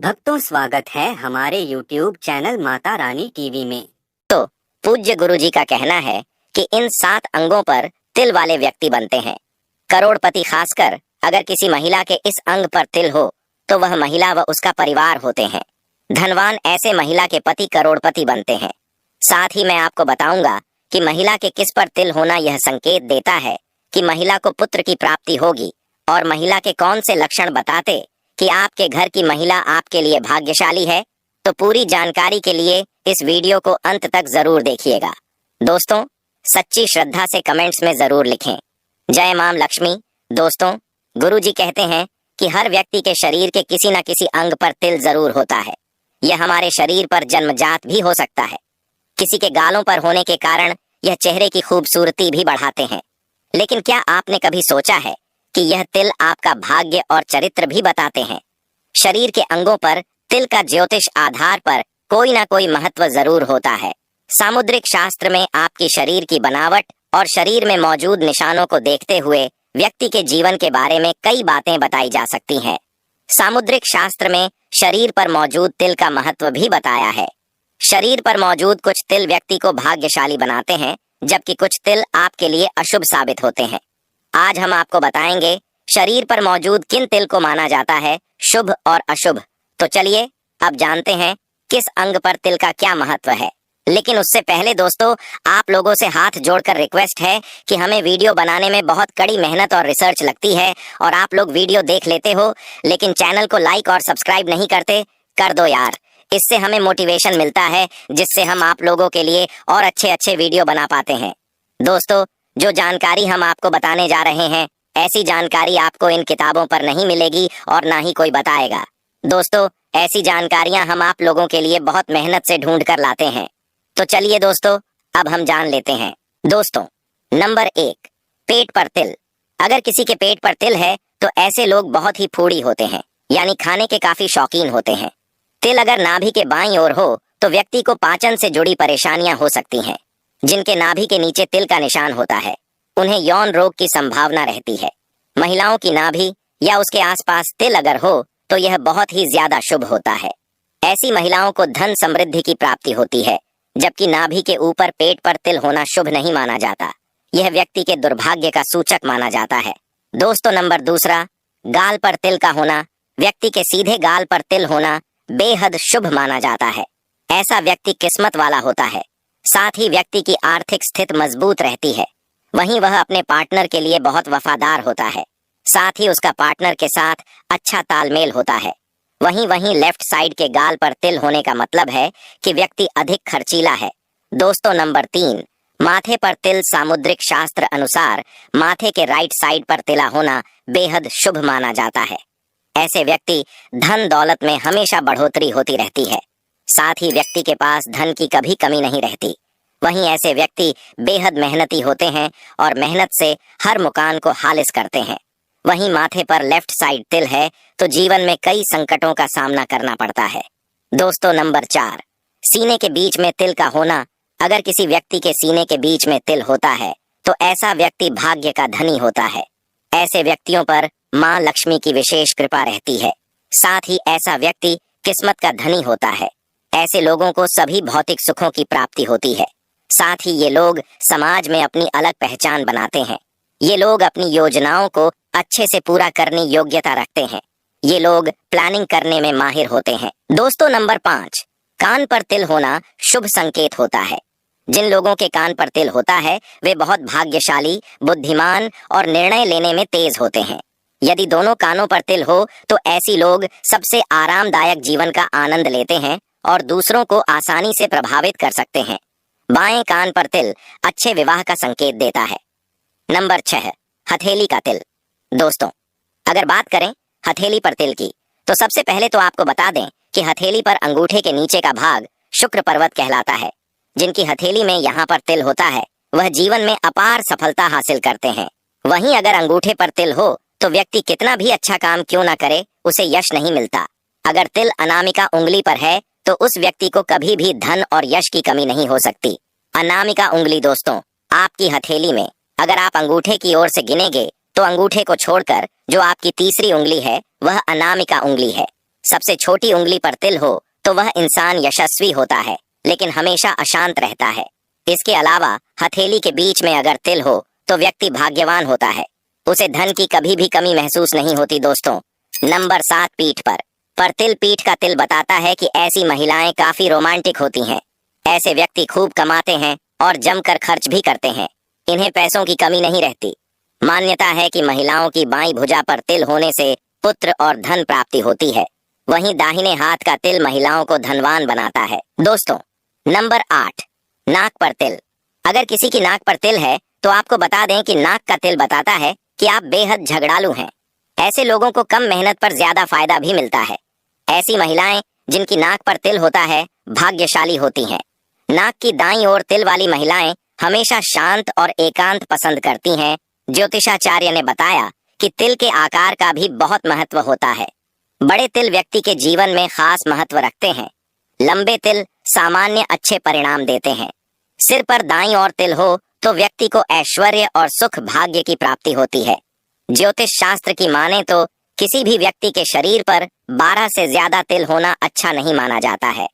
भक्तों, स्वागत है हमारे YouTube channel Mata Rani TV में। तो पूज्य गुरु जी का कहना है कि इन 7 अंगों पर तिल वाले व्यक्ति बनते हैं। करोड़पति खासकर अगर किसी महिला के इस अंग पर तिल हो तो वह महिला व उसका परिवार होते हैं। धनवान ऐसे महिला के पति करोड़पति बनते हैं। साथ ही मैं आपको बताऊंगा कि महिला के किस पर तिल होना यह संकेत देता है कि महिला को पुत्र की प्राप्ति होगी, और महिला के कौन से लक्षण बताते कि आपके घर की महिला आपके लिए भाग्यशाली है। तो पूरी जानकारी के लिए इस वीडियो को अंत तक जरूर देखिएगा। दोस्तों, सच्ची श्रद्धा से कमेंट्स में जरूर लिखें जय मां लक्ष्मी। दोस्तों, गुरुजी कहते हैं कि हर व्यक्ति के शरीर के किसी न किसी अंग पर तिल जरूर होता है। यह हमारे शरीर पर जन्मजात भी हो सकता है। किसी के गालों पर होने के कारण यह चेहरे की खूबसूरती भी बढ़ाते हैं। लेकिन क्या आपने कभी सोचा है कि यह तिल आपका भाग्य और चरित्र भी बताते हैं? शरीर के अंगों पर तिल का ज्योतिष आधार पर कोई ना कोई महत्व जरूर होता है। सामुद्रिक शास्त्र में आपकी शरीर की बनावट और शरीर में मौजूद निशानों को देखते हुए व्यक्ति के जीवन के बारे में कई बातें बताई जा सकती हैं। सामुद्रिक शास्त्र में शरीर पर मौजूद तिल का महत्व भी बताया है। शरीर पर मौजूद कुछ तिल व्यक्ति को भाग्यशाली बनाते हैं, जबकि कुछ तिल आपके लिए अशुभ साबित होते हैं। आज हम आपको बताएंगे शरीर पर मौजूद किन तिल को माना जाता है शुभ और अशुभ। तो चलिए अब जानते हैं किस अंग पर तिल का क्या महत्व है। लेकिन उससे पहले दोस्तों, आप लोगों से हाथ जोड़कर रिक्वेस्ट है कि हमें वीडियो बनाने में बहुत कड़ी मेहनत और रिसर्च लगती है, और आप लोग वीडियो देख लेते हो लेकिन चैनल को लाइक और सब्सक्राइब नहीं करते। कर दो यार, इससे हमें मोटिवेशन मिलता है, जिससे हम आप लोगों के लिए और अच्छे अच्छे वीडियो बना पाते हैं। दोस्तों, जो जानकारी हम आपको बताने जा रहे हैं, ऐसी जानकारी आपको इन किताबों पर नहीं मिलेगी और ना ही कोई बताएगा। दोस्तों, ऐसी जानकारियां हम आप लोगों के लिए बहुत मेहनत से ढूंढ कर लाते हैं। तो चलिए दोस्तों, अब हम जान लेते हैं। दोस्तों, नंबर 1, पेट पर तिल। अगर किसी के पेट पर तिल है तो ऐसे लोग बहुत ही फूडी होते हैं, यानी खाने के काफी शौकीन होते हैं। तिल अगर नाभि के बाईं ओर हो तो व्यक्ति को पाचन से जुड़ी परेशानियां हो सकती हैं। जिनके नाभि के नीचे तिल का निशान होता है, उन्हें यौन रोग की संभावना रहती है। महिलाओं की नाभि या उसके आसपास तिल अगर हो तो यह बहुत ही ज्यादा शुभ होता है। ऐसी महिलाओं को धन समृद्धि की प्राप्ति होती है, जबकि नाभि के ऊपर पेट पर तिल होना शुभ नहीं माना जाता। यह व्यक्ति के दुर्भाग्य का सूचक माना जाता है। दोस्तों, नंबर 2, गाल पर तिल का होना। व्यक्ति के सीधे गाल पर तिल होना बेहद शुभ माना जाता है। ऐसा व्यक्ति किस्मत वाला होता है। साथ ही व्यक्ति की आर्थिक स्थिति मजबूत रहती है। वहीं वह अपने पार्टनर के लिए बहुत वफादार होता है। साथ ही उसका पार्टनर के साथ अच्छा तालमेल होता है। वहीं लेफ्ट साइड के गाल पर तिल होने का मतलब है कि व्यक्ति अधिक खर्चीला है। दोस्तों, नंबर 3, माथे पर तिल। सामुद्रिक शास्त्र अनुसार माथे के राइट साइड पर तिला होना बेहद शुभ माना जाता है। ऐसे व्यक्ति धन दौलत में हमेशा बढ़ोतरी होती रहती है। साथ ही व्यक्ति के पास धन की कभी कमी नहीं रहती। वहीं ऐसे व्यक्ति बेहद मेहनती होते हैं और मेहनत से हर मुकाम को हासिल करते हैं। वहीं माथे पर लेफ्ट साइड तिल है तो जीवन में कई संकटों का सामना करना पड़ता है। दोस्तों, नंबर 4, सीने के बीच में तिल का होना। अगर किसी व्यक्ति के सीने के बीच में तिल होता है तो ऐसा व्यक्ति भाग्य का धनी होता है। ऐसे व्यक्तियों पर मां लक्ष्मी की विशेष कृपा रहती है। साथ ही ऐसा व्यक्ति किस्मत का धनी होता है। ऐसे लोगों को सभी भौतिक सुखों की प्राप्ति होती है। साथ ही ये लोग समाज में अपनी अलग पहचान बनाते हैं। ये लोग अपनी योजनाओं को अच्छे से पूरा करने योग्यता रखते हैं। ये लोग प्लानिंग करने में माहिर होते हैं। दोस्तों, नंबर 5, कान पर तिल होना शुभ संकेत होता है। जिन लोगों के कान पर तिल होता है वे बहुत भाग्यशाली, बुद्धिमान और निर्णय लेने में तेज होते हैं। यदि दोनों कानों पर तिल हो तो ऐसी लोग सबसे आरामदायक जीवन का आनंद लेते हैं और दूसरों को आसानी से प्रभावित कर सकते हैं। बाएं कान पर तिल अच्छे विवाह का संकेत देता है। नंबर 6, हथेली का तिल। दोस्तों, अगर बात करें हथेली पर तिल की तो सबसे पहले तो आपको बता दें कि हथेली पर अंगूठे के नीचे का भाग शुक्र पर्वत कहलाता है। जिनकी हथेली में यहाँ पर तिल होता है वह जीवन में अपार सफलता हासिल करते हैं। वहीं अगर अंगूठे पर तिल हो तो व्यक्ति कितना भी अच्छा काम क्यों ना करे, उसे यश नहीं मिलता। अगर तिल अनामिका उंगली पर है तो उस व्यक्ति को कभी भी धन और यश की कमी नहीं हो सकती। अनामिका उंगली दोस्तों, आपकी हथेली में अगर आप अंगूठे की ओर से गिनेंगे तो अंगूठे को छोड़कर जो आपकी तीसरी उंगली है वह अनामिका उंगली है। सबसे छोटी उंगली पर तिल हो तो वह इंसान यशस्वी होता है, लेकिन हमेशा अशांत रहता है। इसके अलावा हथेली के बीच में अगर तिल हो तो व्यक्ति भाग्यवान होता है, उसे धन की कभी भी कमी महसूस नहीं होती। दोस्तों, नंबर 7, पीठ पर तिल। पीठ का तिल बताता है कि ऐसी महिलाएं काफी रोमांटिक होती हैं। ऐसे व्यक्ति खूब कमाते हैं और जमकर खर्च भी करते हैं। इन्हें पैसों की कमी नहीं रहती। मान्यता है कि महिलाओं की बाईं भुजा पर तिल होने से पुत्र और धन प्राप्ति होती है। वहीं दाहिने हाथ का तिल महिलाओं को धनवान बनाता है। दोस्तों, नंबर 8, नाक पर तिल। अगर किसी की नाक पर तिल है तो आपको बता दें कि नाक का तिल बताता है कि आप बेहद झगड़ालू हैं। ऐसे लोगों को कम मेहनत पर ज्यादा फायदा भी मिलता है। ऐसी महिलाएं जिनकी नाक पर तिल होता है भाग्यशाली होती हैं। नाक की दाईं ओर तिल वाली महिलाएं हमेशा शांत और एकांत पसंद करती हैं। ज्योतिषाचार्य ने बताया कि तिल के आकार का भी बहुत महत्व होता है। बड़े तिल व्यक्ति के जीवन में खास महत्व रखते हैं। लंबे तिल सामान्य अच्छे परिणाम देते हैं। सिर पर दाईं ओर तिल हो तो व्यक्ति को ऐश्वर्य और सुख भाग्य की प्राप्ति होती है। ज्योतिष शास्त्र की माने तो किसी भी व्यक्ति के शरीर पर 12 से ज्यादा तिल होना अच्छा नहीं माना जाता है।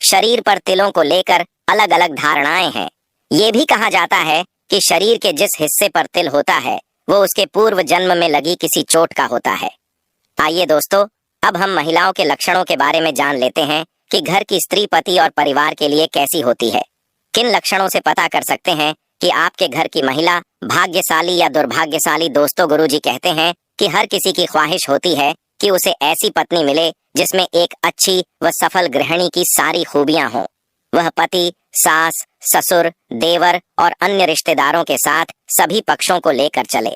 शरीर पर तिलों को लेकर अलग अलग धारणाएं हैं। ये भी कहा जाता है कि शरीर के जिस हिस्से पर तिल होता है वो उसके पूर्व जन्म में लगी किसी चोट का होता है। आइए दोस्तों, अब हम महिलाओं के लक्षणों के बारे में जान लेते हैं कि घर की स्त्री पति और परिवार के लिए कैसी होती है। किन लक्षणों से पता कर सकते हैं कि आपके घर की महिला भाग्यशाली या दुर्भाग्यशाली। दोस्तों, गुरुजी कहते हैं कि हर किसी की ख्वाहिश होती है कि उसे ऐसी पत्नी मिले जिसमें एक अच्छी व सफल गृहिणी की सारी खूबियां हों। वह पति, सास, ससुर, देवर और अन्य रिश्तेदारों के साथ सभी पक्षों को लेकर चले।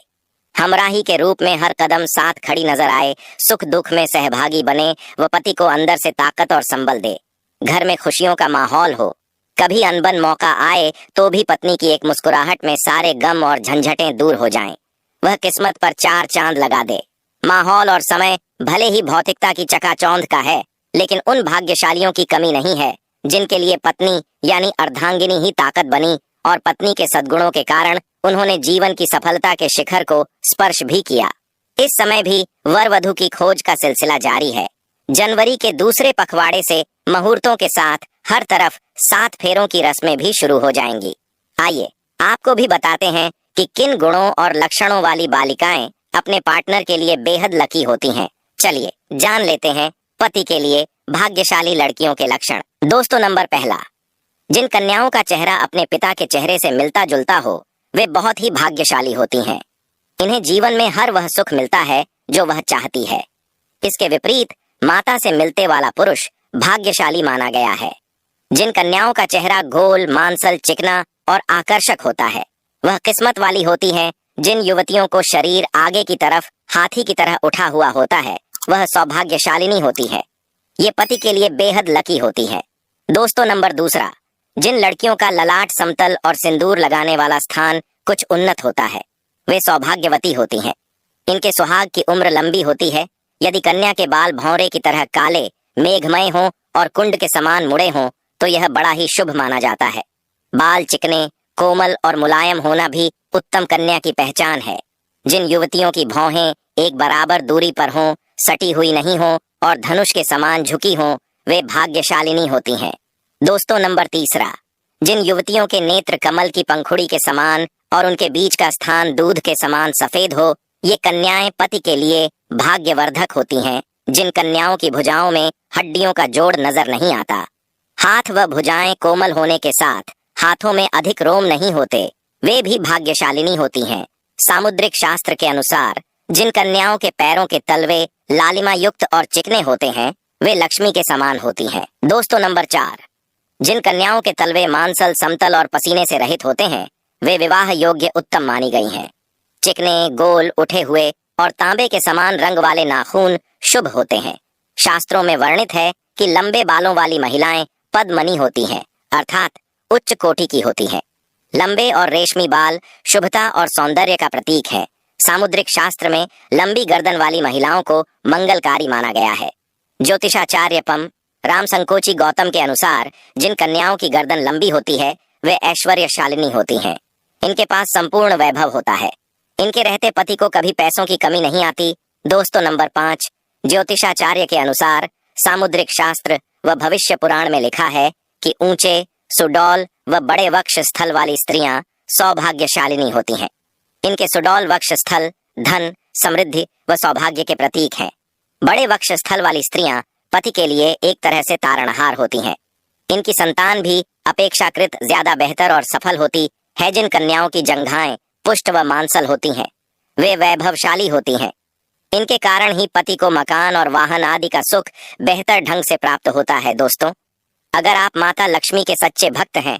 हमराही के रूप में हर कदम साथ खड़ी नजर आए, सुख दुख में सहभागी बने व पति को अंदर से ताकत और संबल दे। घर में खुशियों का माहौल हो। कभी अनबन मौका आए तो भी पत्नी की एक मुस्कुराहट में सारे गम और झंझटें दूर हो जाएं। वह किस्मत पर 4 चांद लगा दे। माहौल और समय भले ही भौतिकता की चकाचौंध का है, लेकिन उन भाग्यशालियों की कमी नहीं है जिनके लिए पत्नी यानी अर्धांगिनी ही ताकत बनी और पत्नी के सद्गुणों के कारण उन्होंने जीवन की सफलता के शिखर को स्पर्श भी किया। इस समय भी वर वधू की खोज का सिलसिला जारी है। जनवरी के दूसरे पखवाड़े से मुहूर्तों के साथ हर तरफ 7 फेरों की रस्में भी शुरू हो जाएंगी। आइए आपको भी बताते हैं कि किन गुणों और लक्षणों वाली बालिकाएं अपने पार्टनर के लिए बेहद लकी होती हैं। चलिए जान लेते हैं पति के लिए भाग्यशाली लड़कियों के लक्षण। दोस्तों, नंबर 1, जिन कन्याओं का चेहरा अपने पिता के चेहरे से मिलता जुलता हो वे बहुत ही भाग्यशाली होती हैं। इन्हें जीवन में हर वह सुख मिलता है जो वह चाहती है। इसके विपरीत माता से मिलते वाला पुरुष भाग्यशाली माना गया है। जिन कन्याओं का चेहरा गोल, मांसल, चिकना और आकर्षक होता है वह किस्मत वाली होती हैं। जिन युवतियों को शरीर आगे की तरफ हाथी की तरह उठा हुआ होता है वह सौभाग्यशालिनी होती है। ये पति के लिए बेहद लकी होती है। दोस्तों, नंबर 2, जिन लड़कियों का ललाट समतल और सिंदूर लगाने वाला स्थान कुछ उन्नत होता है वे सौभाग्यवती होती हैं। इनके सुहाग की उम्र लंबी होती है। यदि कन्या के बाल भौरे की तरह काले, मेघमय हों और कुंड के समान मुड़े हों तो यह बड़ा ही शुभ माना जाता है। बाल चिकने, कोमल और मुलायम होना भी उत्तम कन्या की पहचान है। जिन युवतियों की भौहें एक बराबर दूरी पर हों, सटी हुई नहीं हों और धनुष के समान झुकी हों वे भाग्यशालिनी होती हैं। दोस्तों, नंबर 3, जिन युवतियों के नेत्र कमल की पंखुड़ी के समान और उनके बीच का स्थान दूध के समान सफेद हो ये कन्याएं पति के लिए भाग्यवर्धक होती हैं। जिन कन्याओं की भुजाओं में हड्डियों का जोड़ नजर नहीं आता, हाथ व भुजाएं कोमल होने के साथ हाथों में अधिक रोम नहीं होते वे भी भाग्यशालिनी होती हैं। सामुद्रिक शास्त्र के अनुसार जिन कन्याओं के पैरों के तलवे लालिमा युक्त और चिकने होते हैं वे लक्ष्मी के समान होती हैं। दोस्तों, नंबर 4, जिन कन्याओं के तलवे मांसल, समतल और पसीने से रहित होते हैं वे विवाह योग्य उत्तम मानी गई हैं। चिकने, गोल, उठे हुए और तांबे के समान रंग वाले नाखून शुभ होते हैं। शास्त्रों में वर्णित है कि लंबे बालों वाली महिलाएं पद्मनी होती हैं, अर्थात उच्च कोटि की होती हैं। लंबे और रेशमी बाल शुभता और सौंदर्य का प्रतीक है। सामुद्रिक शास्त्र में लंबी गर्दन वाली महिलाओं को मंगलकारी माना गया है। ज्योतिषाचार्य पम राम संकोची गौतम के अनुसार जिन कन्याओं की गर्दन लंबी होती है वे ऐश्वर्यशालिनी होती हैं। इनके पास संपूर्ण वैभव होता है। इनके रहते पति को कभी पैसों की कमी नहीं आती। दोस्तों, नंबर 5, ज्योतिषाचार्य के अनुसार सामुद्रिक शास्त्र व भविष्य पुराण में लिखा है कि ऊंचे, सुडौल व बड़े वक्ष स्थल वाली स्त्रियां सौभाग्यशालिनी होती हैं। इनके सुडौल वक्ष स्थल धन, समृद्धि व सौभाग्य के प्रतीक हैं। बड़े वक्ष स्थल वाली स्त्रियां पति के लिए एक तरह से तारणहार होती हैं। इनकी संतान भी अपेक्षाकृत ज्यादा बेहतर और सफल होती है। जिन कन्याओं की जंघाएं पुष्ट व मांसल होती हैं, वे वैभवशाली होती हैं। इनके कारण ही पति को मकान और वाहन आदि का सुख बेहतर ढंग से प्राप्त होता है। दोस्तों, अगर आप माता लक्ष्मी के सच्चे भक्त हैं,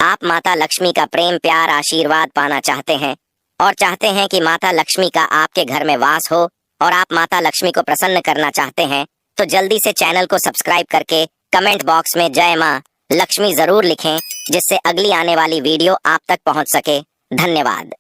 आप माता लक्ष्मी का प्रेम, प्यार, आशीर्वाद पाना चाहते हैं और चाहते हैं कि माता लक्ष्मी का आपके घर में वास हो और आप माता लक्ष्मी को प्रसन्न करना चाहते हैं, तो जल्दी से चैनल को सब्सक्राइब करके कमेंट बॉक्स में जय मां लक्ष्मी जरूर लिखें, जिससे अगली आने वाली वीडियो आप तक पहुंच सके। धन्यवाद।